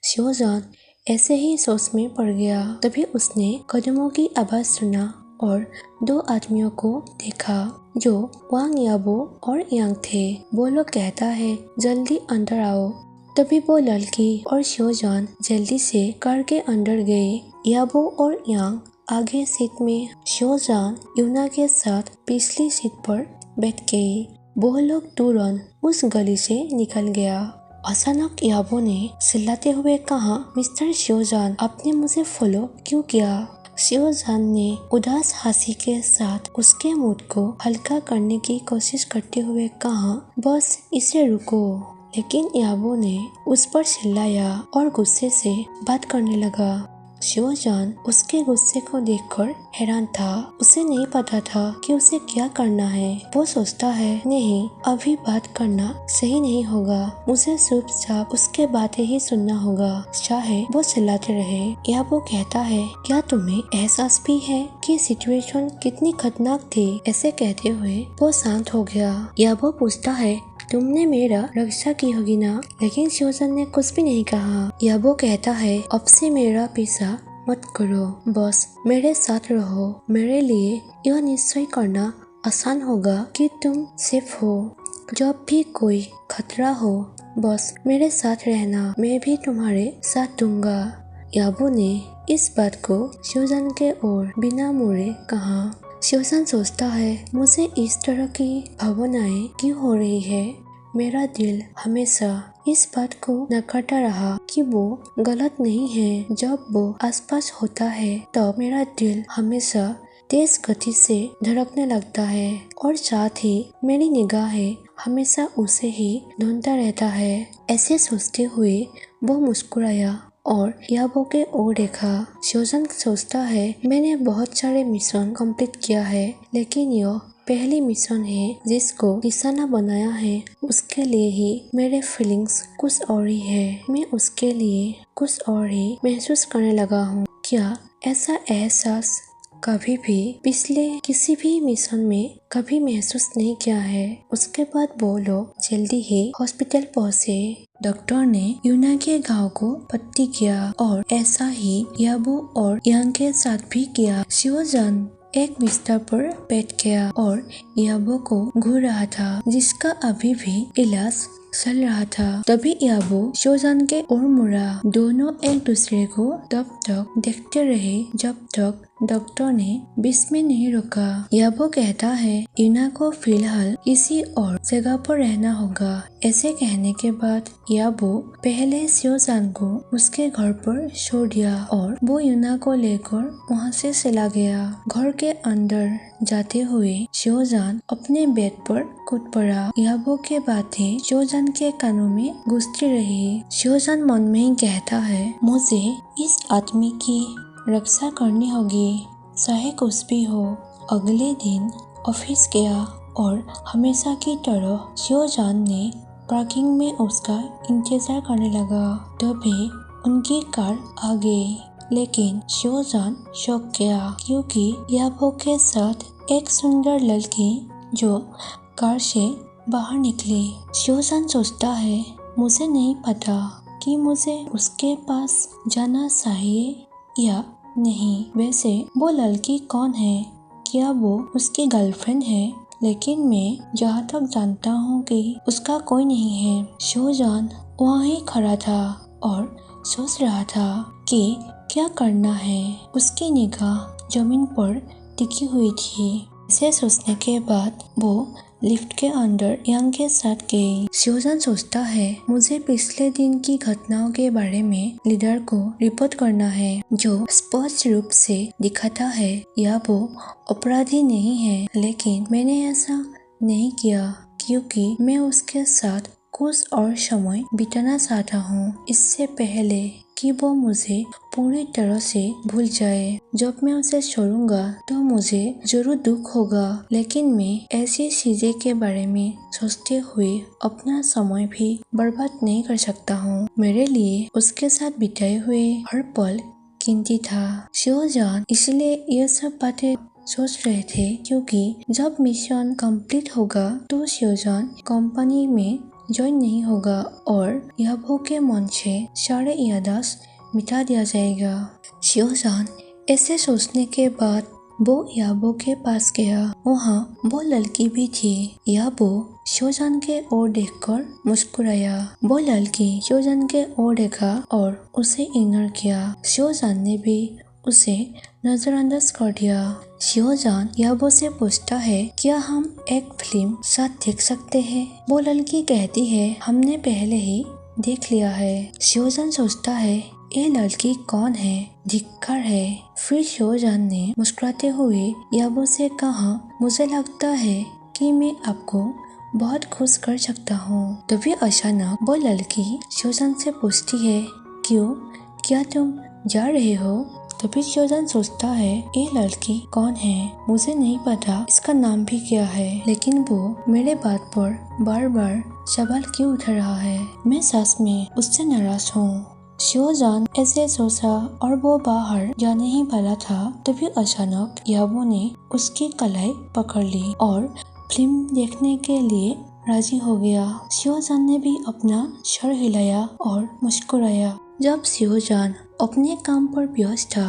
शिवजान ऐसे ही सोच में पड़ गया। तभी उसने कदमों की आवाज सुना और दो आदमियों को देखा जो वांग याबो और यांग थे। वो लोग कहता है जल्दी अंदर आओ। तभी वो लड़की और शिवजान जल्दी से कार के अंदर गए। याबो और यांग आगे सीट में, शिवजान यूना के साथ पिछली सीट पर बैठ गई। वो लोग तुरंत उस गली से निकल गया। अचानक याबो ने चिल्लाते हुए कहा, मिस्टर शिवजान, आपने मुझे फॉलो क्यों किया? शिवजान ने उदास हंसी के साथ उसके मूड को हल्का करने की कोशिश करते हुए कहा, बस इसे रुको। लेकिन याबो ने उस पर चिल्लाया और गुस्से से बात करने लगा। शिवजान उसके गुस्से को देखकर हैरान था। उसे नहीं पता था कि उसे क्या करना है। वो सोचता है नहीं, अभी बात करना सही नहीं होगा, मुझे चुपचाप उसके बातें ही सुनना होगा, चाहे वो चिल्लाते रहे। या वो कहता है, क्या तुम्हें एहसास भी है कि सिचुएशन कितनी खतरनाक थी? ऐसे कहते हुए वो शांत हो गया। या वो पूछता है, तुमने मेरा रक्षा की होगी ना? लेकिन शिवजान ने कुछ भी नहीं कहा। या वो कहता है, अब से मेरा पीछा मत करो, बस मेरे साथ रहो। मेरे लिए यह निश्चय करना आसान होगा कि तुम सेफ हो। जब भी कोई खतरा हो, बस मेरे साथ रहना, मैं भी तुम्हारे साथ दूंगा। याबो ने इस बात को शिवजान के ओर बिना मुड़े कहा। शिवजान सोचता है, मुझे इस तरह की भावनाएं क्यों हो रही है? मेरा दिल हमेशा इस बात को नकारता रहा कि वो गलत नहीं है। जब वो आसपास होता है तब मेरा दिल हमेशा तेज गति से धड़कने लगता है और साथ ही मेरी निगाहें हमेशा उसे ही ढूंढता रहता है। ऐसे सोचते हुए वो मुस्कुराया और याबो के ओर देखा। शिवजान सोचता है, मैंने बहुत सारे मिशन कंप्लीट किया है, लेकिन यह पहली मिशन है जिसको निशाना बनाया है। उसके लिए ही मेरे फीलिंग्स कुछ और ही है। मैं उसके लिए कुछ और ही महसूस करने लगा हूँ। क्या ऐसा एहसास कभी भी पिछले किसी भी मिशन में कभी महसूस नहीं किया है? उसके बाद वो लोग जल्दी ही हॉस्पिटल पहुँचे। डॉक्टर ने यूना के घाव को पट्टी किया और ऐसा ही याबो और यांग के साथ भी किया। शिवजान एक बिस्तर पर बैठ गया और याबो को घूर रहा था, जिसका अभी भी इलाज चल रहा था। तभी याबो शिवजान के ओर मुड़ा। दोनों एक दूसरे को तब तक देखते रहे जब तक डॉक्टर ने बीच में नहीं रोका। याबो कहता है, यूना को फिलहाल किसी और जगह पर रहना होगा। ऐसे कहने के बाद याबो पहले शिवजान को उसके घर पर छोड़ दिया और वो यूना को लेकर वहाँ से चला गया। घर के अंदर जाते हुए शिवजान अपने बेड पर कूद पड़ा। याबो के बातें शिवजान के कानों में गूंजती रही। शिवजान मन में ही कहता है, मुझे इस आदमी की रक्षा करनी होगी, चाहे कुछ भी हो। अगले दिन ऑफिस गया और हमेशा की तरह शिवजान ने पार्किंग में उसका इंतजार करने लगा। तभी उनकी कार आ गई, लेकिन शिवजान शौक गया क्योंकि याबो के साथ एक सुंदर लड़की जो कार से बाहर निकली। शिवजान सोचता है, मुझे नहीं पता कि मुझे उसके पास जाना चाहिए या नहीं। वैसे वो लड़की कौन है? क्या वो उसकी गर्लफ्रेंड है? लेकिन मैं जहाँ तक जानता हूँ कि उसका कोई नहीं है। शिवजान वहाँ ही खड़ा था और सोच रहा था कि क्या करना है। उसकी निगाह जमीन पर टिकी हुई थी। इसे सोचने के बाद वो लिफ्ट के अंदर यांग के साथ गई। शिवजान सोचता है, मुझे पिछले दिन की घटनाओं के बारे में लीडर को रिपोर्ट करना है, जो स्पष्ट रूप से दिखाता है या वो अपराधी नहीं है। लेकिन मैंने ऐसा नहीं किया क्योंकि मैं उसके साथ कुछ और समय बिताना चाहता हूँ, इससे पहले कि वो मुझे पूरी तरह से भूल जाए। जब मैं उसे छोड़ूंगा तो मुझे जरूर दुख होगा, लेकिन मैं ऐसी चीजें के बारे में सोचते हुए अपना समय भी बर्बाद नहीं कर सकता हूँ। मेरे लिए उसके साथ बिताए हुए हर पल कीमती था। शिवजान इसलिए ये सब बातें सोच रहे थे क्योंकि जब मिशन कंप्लीट होगा तो शिवजान कंपनी में ज्वाइन नहीं होगा और याबो के मन से सारे याददाश्त मिटा दिया जाएगा। शियोजान ऐसे सोचने के बाद वो याबो के पास गया। वहाँ वो लड़की भी थी। याबो शियोजान के ओर देखकर मुस्कुराया। वो लड़की शियोजान के ओर देखा और उसे इग्नोर किया। शियोजान ने भी उसे नजरअंदाज कर दिया। शियोजान याबो से पूछता है, क्या हम एक फिल्म साथ देख सकते हैं? वो लड़की कहती है, हमने पहले ही देख लिया है। शियोजान सोचता है, ये लड़की कौन है? धिक्कार है। फिर शियोजान ने मुस्कुराते हुए याबो से कहा, मुझे लगता है कि मैं आपको बहुत खुश कर सकता हूँ। तभी अचानक वो लड़की शियोजान से पूछती है, क्यों? क्या तुम जा रहे हो? तभी शियोजान सोचता है, ये लड़की कौन है? मुझे नहीं पता इसका नाम भी क्या है, लेकिन वो मेरे बात पर बार बार सवाल क्यों उठा रहा है? मैं सच में उससे नाराज हूँ। शियोजान ऐसे सोचा और वो बाहर जाने ही वाला था। तभी अचानक याबो ने उसकी कलाई पकड़ ली और फिल्म देखने के लिए राजी हो गया। शियोजान ने भी अपना सर हिलाया और मुस्कुराया। जब शियोजान अपने काम पर व्यस्त था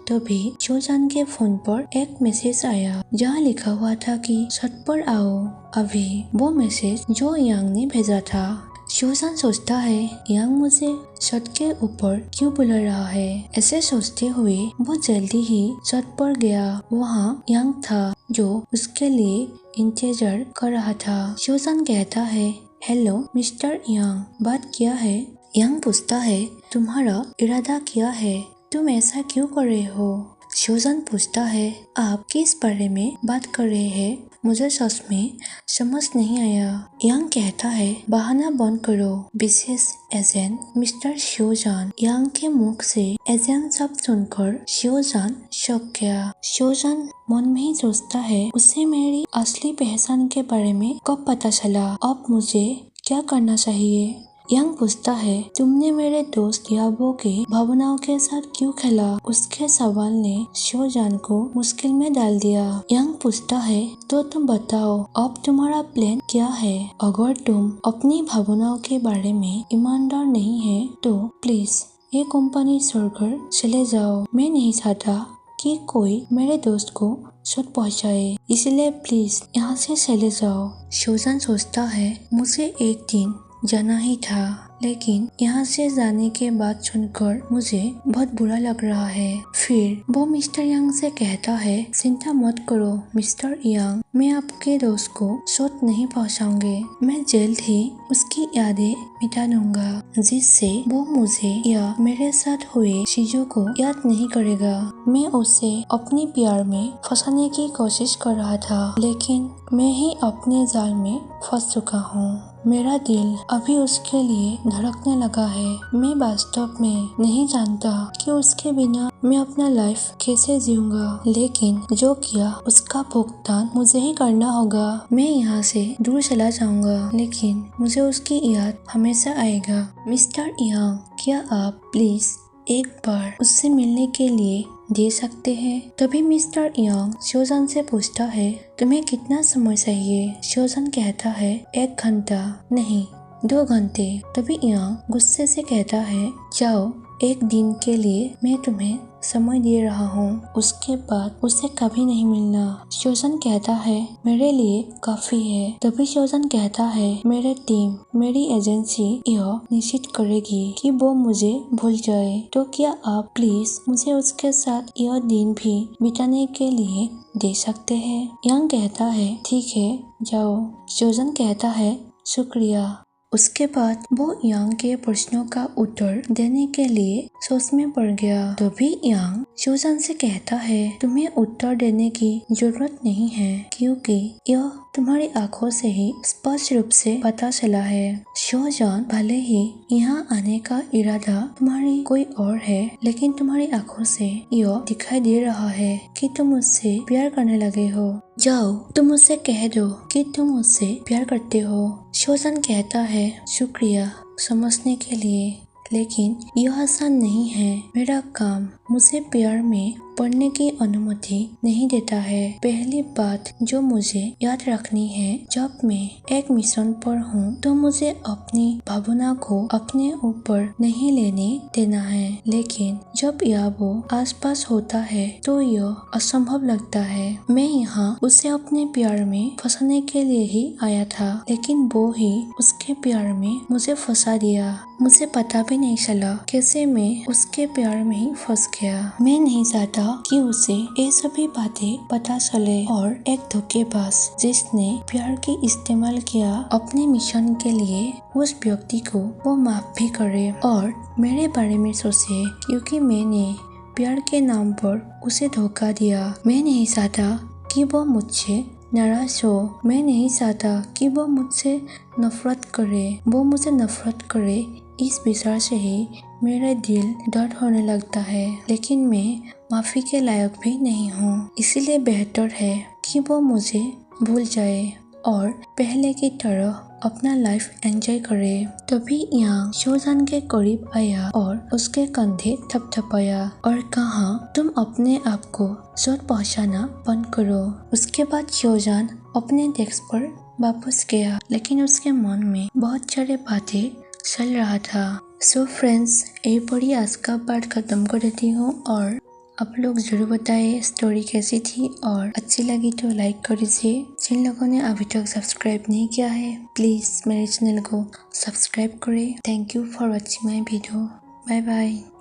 तभी शियोजान के फोन पर एक मैसेज आया जहाँ लिखा हुआ था कि छत पर आओ अभी। वो मैसेज जो यांग ने भेजा था। शियोजान सोचता है, यांग मुझे छत के ऊपर क्यों बुला रहा है? ऐसे सोचते हुए वो जल्दी ही छत पर गया। वहाँ यांग था जो उसके लिए इंतजार कर रहा था। शियोजान कहता है, हेलो मिस्टर यांग, बात क्या है? यांग पूछता है, तुम्हारा इरादा क्या है? तुम ऐसा क्यों कर रहे हो? शियोजान पूछता है, आप किस बारे में बात कर रहे हैं? मुझे सच में समझ नहीं आया। यांग कहता है, बहाना बंद करो, विशेष एजेंट मिस्टर शियोजान। यांग के मुख से एजेंट शब्द सुनकर शियोजान चौंक गया। शियोजान मन में ही सोचता है, उसे मेरी असली पहचान के बारे में कब पता चला? अब मुझे क्या करना चाहिए? यांग पूछता है, तुमने मेरे दोस्त याबो के भावनाओं के साथ क्यों खेला? उसके सवाल ने शियोजान को मुश्किल में डाल दिया। यांग पूछता है, तो तुम बताओ अब तुम्हारा प्लान क्या है? अगर तुम अपनी भावनाओं के बारे में ईमानदार नहीं है तो प्लीज ये कंपनी छोड़कर चले जाओ। मैं नहीं चाहता कि कोई मेरे दोस्त को चोट पहुंचाए, इसलिए प्लीज यहाँ से चले जाओ। शियोजान सोचता है, मुझे एक दिन जाना ही था, लेकिन यहाँ से जाने के बाद सुनकर मुझे बहुत बुरा लग रहा है। फिर वो मिस्टर यांग से कहता है, चिंता मत करो मिस्टर यांग, मैं आपके दोस्त को चोट नहीं पहुँचाऊंगे। मैं जल्द ही उसकी यादें मिटा दूंगा, जिससे वो मुझे या मेरे साथ हुए चीजों को याद नहीं करेगा। मैं उसे अपनी प्यार में फंसाने की कोशिश कर रहा था, लेकिन मैं ही अपने जाल में फंस चुका हूँ। मेरा दिल अभी उसके लिए धड़कने लगा है। मैं वास्तव में नहीं जानता कि उसके बिना मैं अपना लाइफ कैसे जीऊंगा, लेकिन जो किया उसका भुगतान मुझे ही करना होगा। मैं यहाँ से दूर चला जाऊंगा, लेकिन मुझे उसकी याद हमेशा आएगा। मिस्टर यांग, क्या आप प्लीज एक बार उससे मिलने के लिए दे सकते हैं? तभी मिस्टर यांग शियोजान से पूछता है, तुम्हें कितना समय चाहिए? शियोजान कहता है, 1 घंटा नहीं 2 घंटे। तभी यांग गुस्से से कहता है, जाओ, 1 दिन के लिए मैं तुम्हें समय दे रहा हूँ, उसके बाद उसे कभी नहीं मिलना। शियोजान कहता है, मेरे लिए काफी है। तभी शियोजान कहता है, मेरे टीम, मेरी एजेंसी यह निश्चित करेगी कि वो मुझे भूल जाए। तो क्या आप प्लीज मुझे उसके साथ यह दिन भी बिताने के लिए दे सकते हैं? यांग कहता है, ठीक है, जाओ। शियोजान कहता है, शुक्रिया। उसके बाद वो यांग के प्रश्नों का उत्तर देने के लिए सोच में पड़ गया। तभी यांग शियोजान से कहता है, तुम्हें उत्तर देने की जरूरत नहीं है, क्योंकि यह तुम्हारी आंखों से ही स्पष्ट रूप से पता चला है। शियोजान, भले ही यहाँ आने का इरादा तुम्हारी कोई और है, लेकिन तुम्हारी आंखों से यह दिखाई दे रहा है कि तुम मुझसे प्यार करने लगे हो। जाओ, तुम मुझसे कह दो कि तुम मुझसे प्यार करते हो। शियोजान कहता है, शुक्रिया समझने के लिए, लेकिन यह आसान नहीं है। मेरा काम मुझे प्यार में पढ़ने की अनुमति नहीं देता है। पहली बात जो मुझे याद रखनी है, जब मैं एक मिशन पर हूँ तो मुझे अपनी भावना को अपने ऊपर नहीं लेने देना है। लेकिन जब याबो आसपास होता है तो यह असंभव लगता है। मैं यहाँ उसे अपने प्यार में फंसाने के लिए ही आया था, लेकिन वो ही उसके प्यार में मुझे फंसा दिया। मुझे पता भी नहीं चला कैसे मैं उसके प्यार में ही फंस गया। मैं नहीं चाहता कि उसे ये सभी बातें पता चले और एक धोखेबाज जिसने प्यार की इस्तेमाल किया अपने मिशन के लिए, उस व्यक्ति को वो माफ भी करे और मेरे बारे में सोचे, क्योंकि मैंने प्यार के नाम पर उसे धोखा दिया। मैं नहीं चाहता कि वो मुझसे नाराज हो। मैं नहीं चाहता कि वो मुझसे नफरत करे। वो मुझे नफरत करे, इस विचार से ही मेरा दिल दर्द होने लगता है। लेकिन मैं माफी के लायक भी नहीं हूँ, इसीलिए बेहतर है कि वो मुझे भूल जाए और पहले की तरह अपना लाइफ एंजॉय करे। तभी यांग शोजान के करीब आया और उसके कंधे थपथपाया और कहा, तुम अपने आप को चोट पहुंचाना बंद करो। उसके बाद शोजान अपने डेस्क पर वापस गया, लेकिन उसके मन में बहुत सारी बातें चल रहा था। सो फ्रेंड्स, यही पढ़ी आज का पार्ट खत्म कर देती हूँ और आप लोग जरूर बताइए स्टोरी कैसी थी और अच्छी लगी तो लाइक कर दीजिए। जिन लोगों ने अभी तक सब्सक्राइब नहीं किया है, प्लीज मेरे चैनल को सब्सक्राइब करें। Thank you for watching my video. Bye bye.